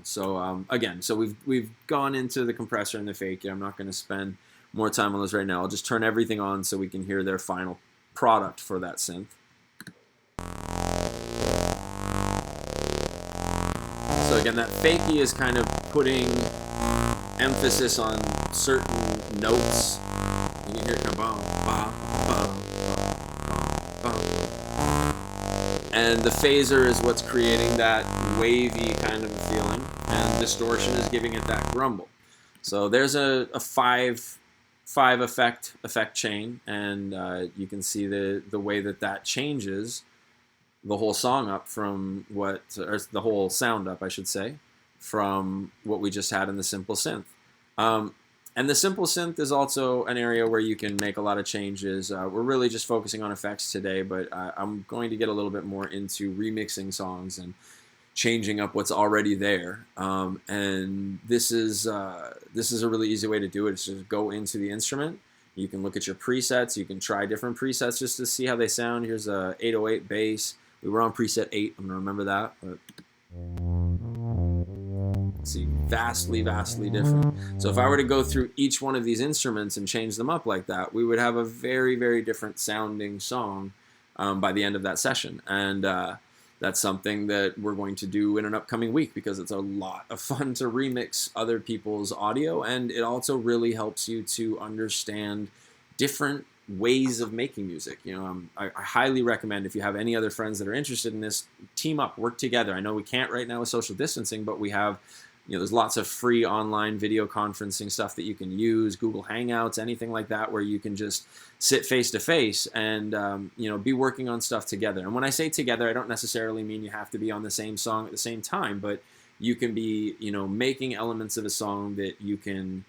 So again, so we've gone into the compressor and the fakie. I'm not going to spend more time on those right now. I'll just turn everything on so we can hear their final product for that synth. So again, that fakie is kind of putting emphasis on certain notes. You can hear it kind of bum, bum, bum. And the phaser is what's creating that wavy kind of feeling, and distortion is giving it that grumble. So there's a five effect chain, and you can see the way that changes the whole song up from or the whole sound up, I should say, from what we just had in the simple synth. And the simple synth is also an area where you can make a lot of changes. We're really just focusing on effects today, but I'm going to get a little bit more into remixing songs and changing up what's already there. And this is a really easy way to do it. It's just go into the instrument. You can look at your presets. You can try different presets just to see how they sound. Here's a 808 bass. We were on preset 8. I'm going to remember that. But see, vastly different. So if I were to go through each one of these instruments and change them up like that, we would have a very, very different sounding song by the end of that session. And that's something that we're going to do in an upcoming week, because it's a lot of fun to remix other people's audio, and it also really helps you to understand different ways of making music. I highly recommend, if you have any other friends that are interested in this, team up, work together. I know we can't right now with social distancing, but we have, there's lots of free online video conferencing stuff that you can use, Google Hangouts, anything like that, where you can just sit face to face and be working on stuff together. And when I say together, I don't necessarily mean you have to be on the same song at the same time, but you can be making elements of a song that you can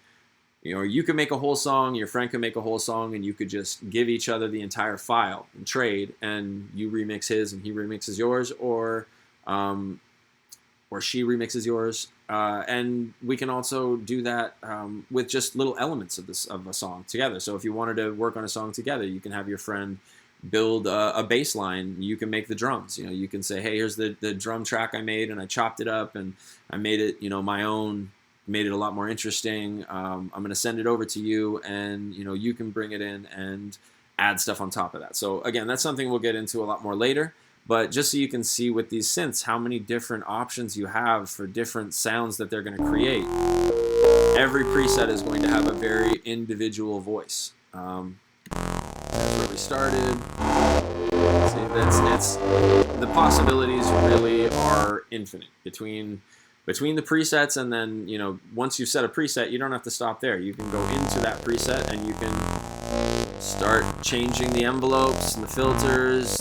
you can make a whole song, your friend can make a whole song, and you could just give each other the entire file and trade, and you remix his and he remixes yours, or she remixes yours. And we can also do that with just little elements of a song together. So if you wanted to work on a song together, you can have your friend build a bass line. You can make the drums. You can say, hey, here's the drum track I made, and I chopped it up and I made it my own, made it a lot more interesting. I'm going to send it over to you, and you can bring it in and add stuff on top of that. So again, that's something we'll get into a lot more later. But just so you can see with these synths how many different options you have for different sounds that they're going to create. Every preset is going to have a very individual voice. That's where we started. See, the possibilities really are infinite between the presets, and then once you set a preset, you don't have to stop there. You can go into that preset and you can start changing the envelopes and the filters.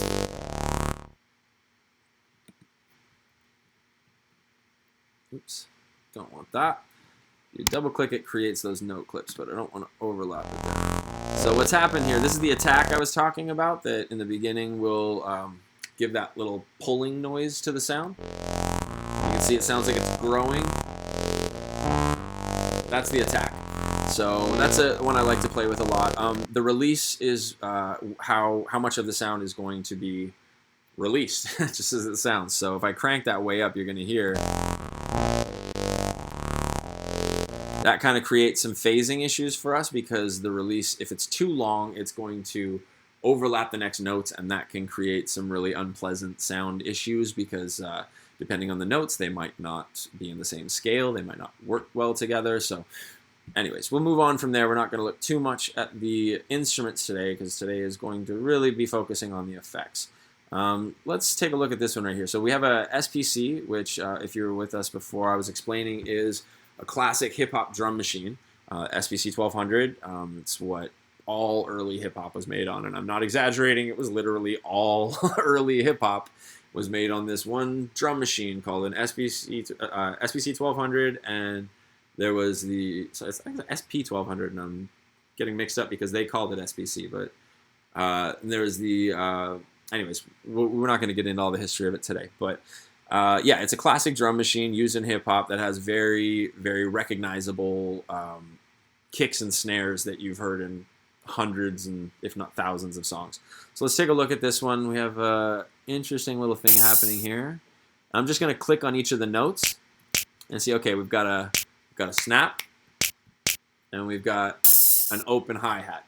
Oops, don't want that. You double click, it creates those note clips, but I don't want to overlap it there. So what's happened here, this is the attack I was talking about, that in the beginning will give that little pulling noise to the sound. You can see it sounds like it's growing. That's the attack. So that's one I like to play with a lot. The release is how much of the sound is going to be released, just as it sounds. So if I crank that way up, you're going to hear that kind of creates some phasing issues for us, because the release, if it's too long, it's going to overlap the next notes, and that can create some really unpleasant sound issues, because depending on the notes, they might not be in the same scale, they might not work well together. So Anyways, we'll move on from there. We're not going to look too much at the instruments today because today is going to really be focusing on the effects. Let's take a look at this one right here. So we have a SPC, which if you were with us before, I was explaining is a classic hip-hop drum machine, SPC 1200. It's what all early hip-hop was made on, and I'm not exaggerating. It was literally all early hip-hop was made on this one drum machine called an SPC 1200, and there was the, so it's SP 1200, and I'm getting mixed up because they called it SPC, but there was the, anyways, we're not going to get into all the history of it today, but yeah, it's a classic drum machine used in hip-hop that has very, very recognizable kicks and snares that you've heard in hundreds and if not thousands of songs. So let's take a look at this one. We have an interesting little thing happening here. I'm just going to click on each of the notes and see, okay, we've got a snap, and we've got an open hi-hat.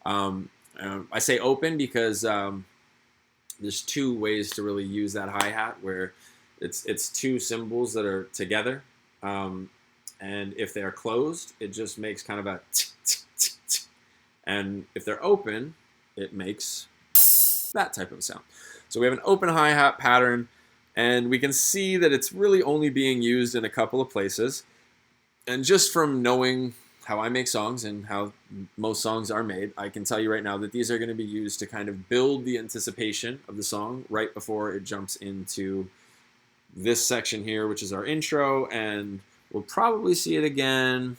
I say open because there's two ways to really use that hi-hat, where it's two cymbals that are together, and if they're closed, it just makes kind of a tick, tick, tick, tick. And if they're open, it makes that type of sound. So we have an open hi-hat pattern, and we can see that it's really only being used in a couple of places. And just from knowing how I make songs and how most songs are made, I can tell you right now that these are going to be used to kind of build the anticipation of the song right before it jumps into this section here, which is our intro, and we'll probably see it again.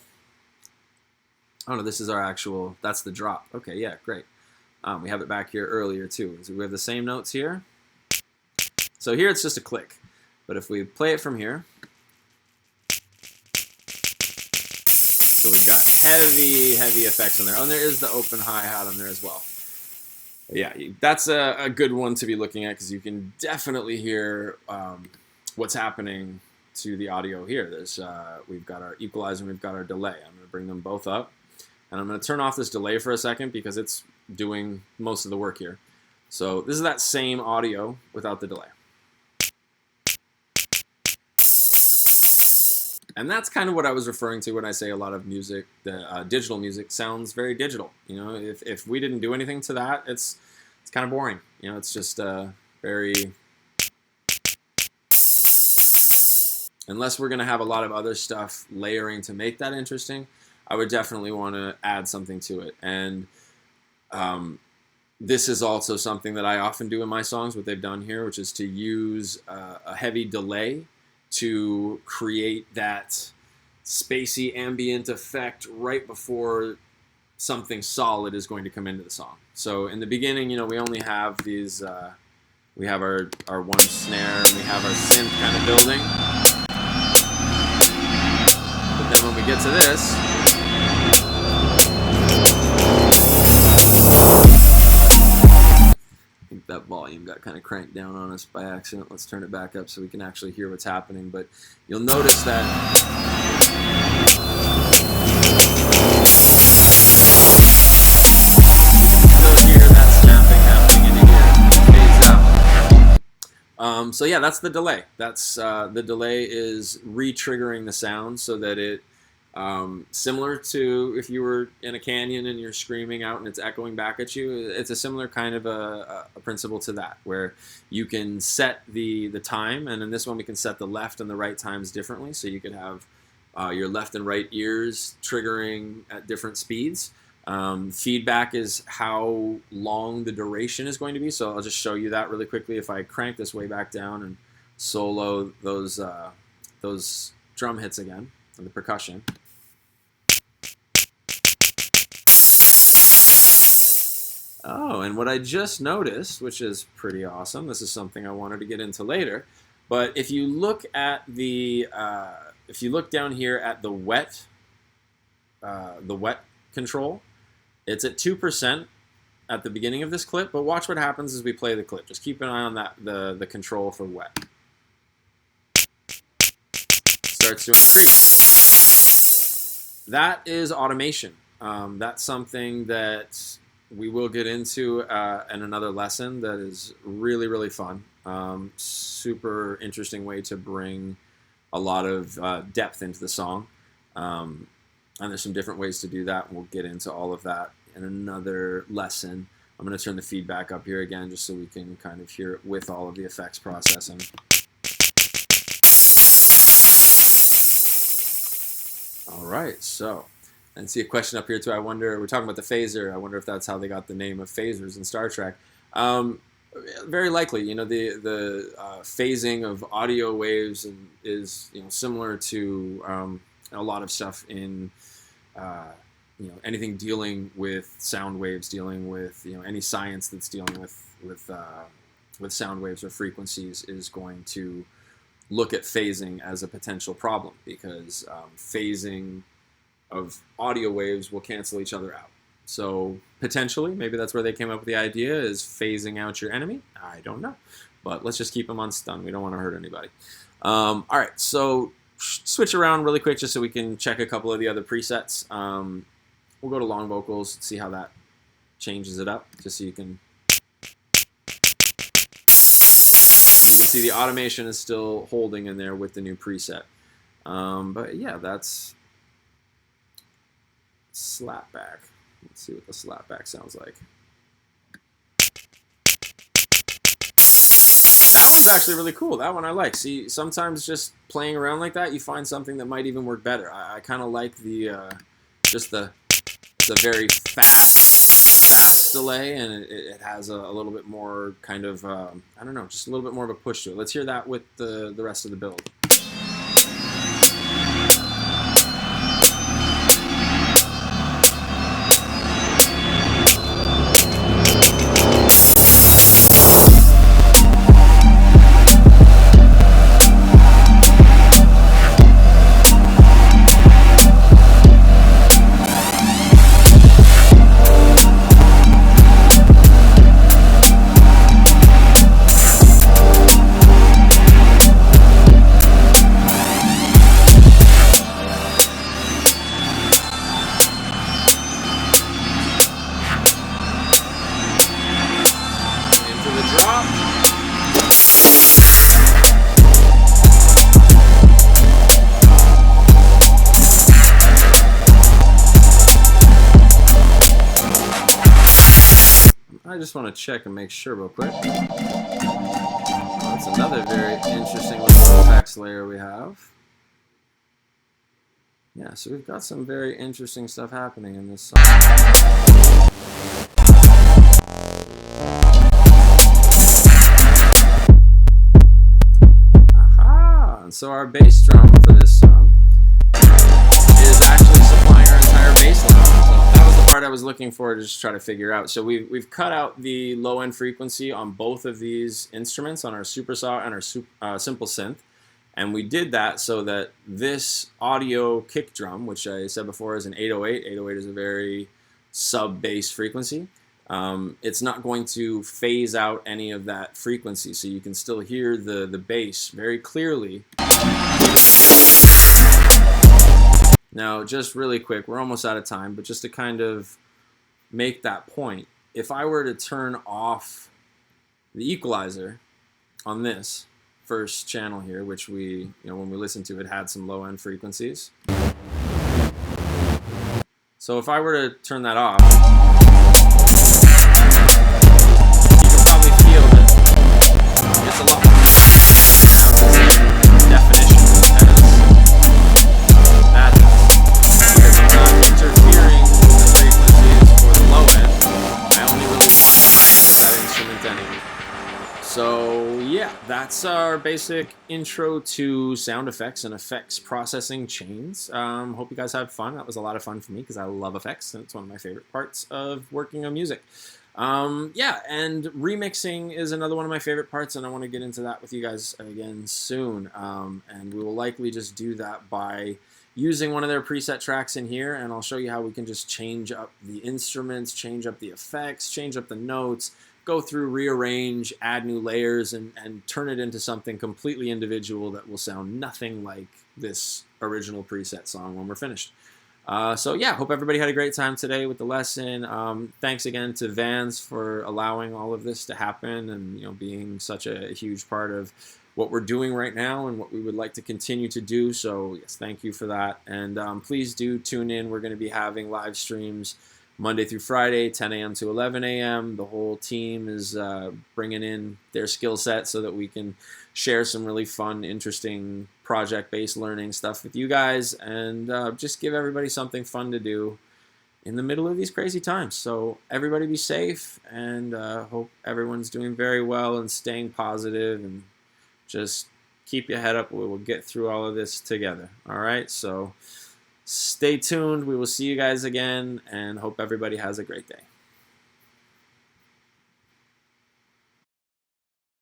Oh no, this is our actual, that's the drop. Okay, yeah, great. We have it back here earlier too. So we have the same notes here. So here it's just a click, but if we play it from here, so we've got heavy, heavy effects on there. Oh, and there is the open hi-hat on there as well. But yeah, that's a good one to be looking at because you can definitely hear what's happening to the audio here. There's we've got our equalizer and we've got our delay. I'm going to bring them both up, and I'm going to turn off this delay for a second because it's doing most of the work here. So this is that same audio without the delay. And that's kind of what I was referring to when I say a lot of music, the digital music sounds very digital. You know, if we didn't do anything to that, it's kind of boring. You know, it's just very, unless we're going to have a lot of other stuff layering to make that interesting, I would definitely want to add something to it. And this is also something that I often do in my songs, what they've done here, which is to use a heavy delay to create that spacey ambient effect right before something solid is going to come into the song. So in the beginning, you know, we only have these, we have our one snare, and we have our synth kind of building. But then when we get to this, I think that volume got kind of cranked down on us by accident. Let's turn it back up so we can actually hear what's happening. But you'll notice that you'll hear that snapping happening in here. It fades out. So yeah, that's the delay. That's the delay is re-triggering the sound so that it, similar to if you were in a canyon and you're screaming out and it's echoing back at you, it's a similar kind of a principle to that, where you can set the time, and in this one we can set the left and the right times differently, so you could have your left and right ears triggering at different speeds. Feedback is how long the duration is going to be, so I'll just show you that really quickly. If I crank this way back down and solo those drum hits again, and the percussion. Oh, and what I just noticed, which is pretty awesome, this is something I wanted to get into later, but if you look at the, if you look down here at the wet control, it's at 2% at the beginning of this clip, but watch what happens as we play the clip. Just keep an eye on that, the control for wet. Starts to increase. That is automation. That's something that we will get into in another lesson that is really, really fun. Super interesting way to bring a lot of depth into the song. And there's some different ways to do that. We'll get into all of that in another lesson. I'm going to turn the feedback up here again just so we can kind of hear it with all of the effects processing. All right, so, and see a question up here too. I wonder, we're talking about the phaser. I wonder if that's how they got the name of phasers in Star Trek. Very likely, you know, the phasing of audio waves is, you know, similar to a lot of stuff in you know, anything dealing with sound waves, dealing with, you know, any science that's dealing with sound waves or frequencies is going to look at phasing as a potential problem, because phasing of audio waves will cancel each other out. So potentially, maybe that's where they came up with the idea, is phasing out your enemy. I don't know, but let's just keep them on stun. We don't want to hurt anybody. All right, so switch around really quick just so we can check a couple of the other presets. We'll go to long vocals, see how that changes it up, just so you can see the automation is still holding in there with the new preset. But yeah, that's slapback. Let's see what the slapback sounds like. That one's actually really cool. That one I like. See, sometimes just playing around like that, you find something that might even work better. I kind of like the just the very fast delay, and it has a little bit more kind of I don't know, just a little bit more of a push to it. Let's hear that with the rest of the build. I just want to check and make sure real quick. That's another very interesting little effects layer we have. Yeah, so we've got some very interesting stuff happening in this song. Aha! And so our bass drum for this song is actually supplying our entire bass line. So that was the part I was looking for to just try to figure out. So we've cut out the low end frequency on both of these instruments, on our Super Saw and our Simple Synth. And we did that so that this audio kick drum, which I said before is an 808, 808 is a very sub-bass frequency, it's not going to phase out any of that frequency. So you can still hear the bass very clearly. Now, just really quick, we're almost out of time, but just to kind of make that point, if I were to turn off the equalizer on this first channel here, which we, when we listened to it, had some low-end frequencies. So if I were to turn that off, you can probably feel that it's a lot more definition as that does. Because I'm not interfering with the frequencies for the low end. I only really want the high end of that instrument anyway. So yeah, that's our basic intro to sound effects and effects processing chains. Hope you guys had fun. That was a lot of fun for me because I love effects and it's one of my favorite parts of working on music. Yeah, and remixing is another one of my favorite parts, and I want to get into that with you guys again soon. And we will likely just do that by using one of their preset tracks in here, and I'll show you how we can just change up the instruments, change up the effects, change up the notes, go through, rearrange, add new layers, and turn it into something completely individual that will sound nothing like this original preset song when we're finished. So yeah, hope everybody had a great time today with the lesson. Thanks again to Vans for allowing all of this to happen and being such a huge part of what we're doing right now and what we would like to continue to do. So yes, thank you for that. And please do tune in. We're going to be having live streams Monday through Friday, 10 a.m. to 11 a.m. The whole team is bringing in their skill set so that we can share some really fun, interesting project-based learning stuff with you guys, and just give everybody something fun to do in the middle of these crazy times. So everybody be safe, and hope everyone's doing very well and staying positive, and just keep your head up. We will get through all of this together. All right, so stay tuned. We will see you guys again, and hope everybody has a great day.